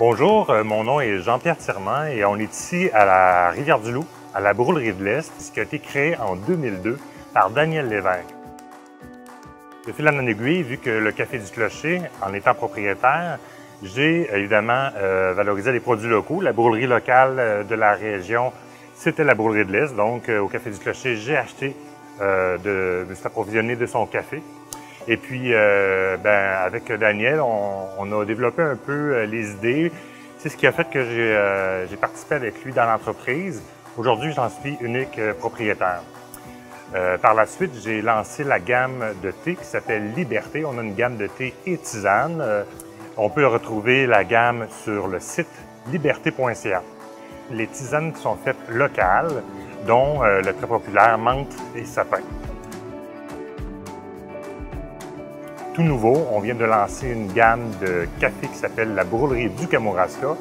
Bonjour, mon nom est Jean-Pierre Tirement et on est ici à la Rivière-du-Loup, à la Brûlerie de l'Est, ce qui a été créé en 2002 par Daniel Lévesque. De fil en aiguille, vu que le Café du Clocher, en étant propriétaire, j'ai évidemment valorisé les produits locaux. La brûlerie locale de la région, c'était la Brûlerie de l'Est. Donc, au Café du Clocher, j'ai acheté de s'approvisionner de son café. Et puis, avec Daniel, on a développé un peu les idées. C'est ce qui a fait que j'ai participé avec lui dans l'entreprise. Aujourd'hui, j'en suis unique propriétaire. Par la suite, j'ai lancé la gamme de thé qui s'appelle Liberté. On a une gamme de thé et tisane. On peut retrouver la gamme sur le site liberté.ca. Les tisanes sont faites locales, dont le très populaire menthe et sapin. Tout nouveau, on vient de lancer une gamme de café qui s'appelle la Brûlerie du Kamouraska,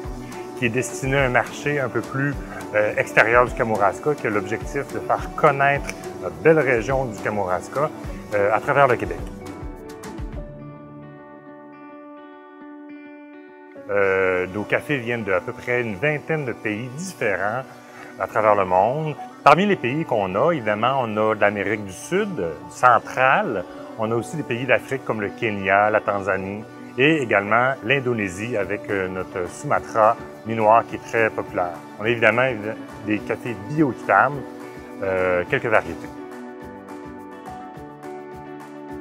qui est destinée à un marché un peu plus extérieur du Kamouraska, qui a l'objectif de faire connaître notre belle région du Kamouraska à travers le Québec. Nos cafés viennent d'à peu près une vingtaine de pays différents à travers le monde. Parmi les pays qu'on a, évidemment, on a de l'Amérique du Sud, centrale. On a aussi des pays d'Afrique comme le Kenya, la Tanzanie et également l'Indonésie avec notre Sumatra minois qui est très populaire. On a évidemment des cafés bio-Kitam, quelques variétés.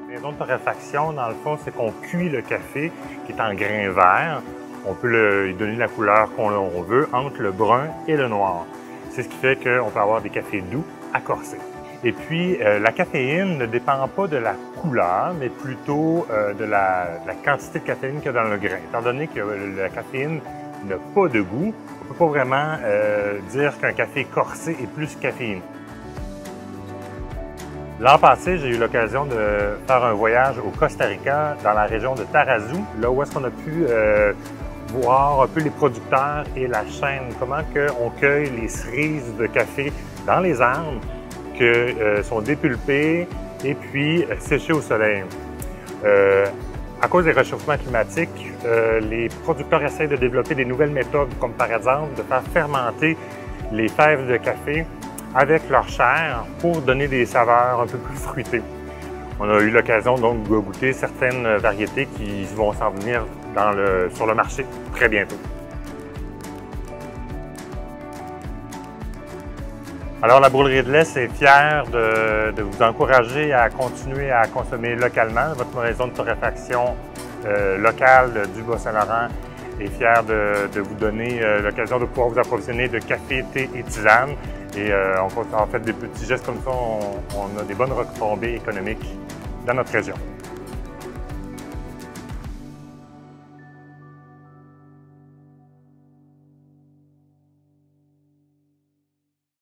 La maison de torréfaction, dans le fond, c'est qu'on cuit le café qui est en grain vert. On peut lui donner la couleur qu'on veut entre le brun et le noir. C'est ce qui fait qu'on peut avoir des cafés doux à corser. Et puis, la caféine ne dépend pas de la couleur, mais plutôt de la quantité de caféine qu'il y a dans le grain. Étant donné que la caféine n'a pas de goût, on ne peut pas vraiment dire qu'un café corsé est plus caféiné. L'an passé, j'ai eu l'occasion de faire un voyage au Costa Rica, dans la région de Tarazu, là où est-ce qu'on a pu voir un peu les producteurs et la chaîne, comment on cueille les cerises de café dans les arbres, qui sont dépulpées et puis séchées au soleil. À cause des réchauffements climatiques, les producteurs essaient de développer des nouvelles méthodes, comme par exemple de faire fermenter les fèves de café avec leur chair pour donner des saveurs un peu plus fruitées. On a eu l'occasion donc de goûter certaines variétés qui vont s'en venir sur le marché très bientôt. Alors, la Brûlerie de l'Est est fière de vous encourager à continuer à consommer localement. Votre maison de torréfaction locale du Bas-Saint-Laurent est fière de vous donner l'occasion de pouvoir vous approvisionner de café, thé et tisane. Et en fait des petits gestes comme ça, on a des bonnes retombées économiques dans notre région.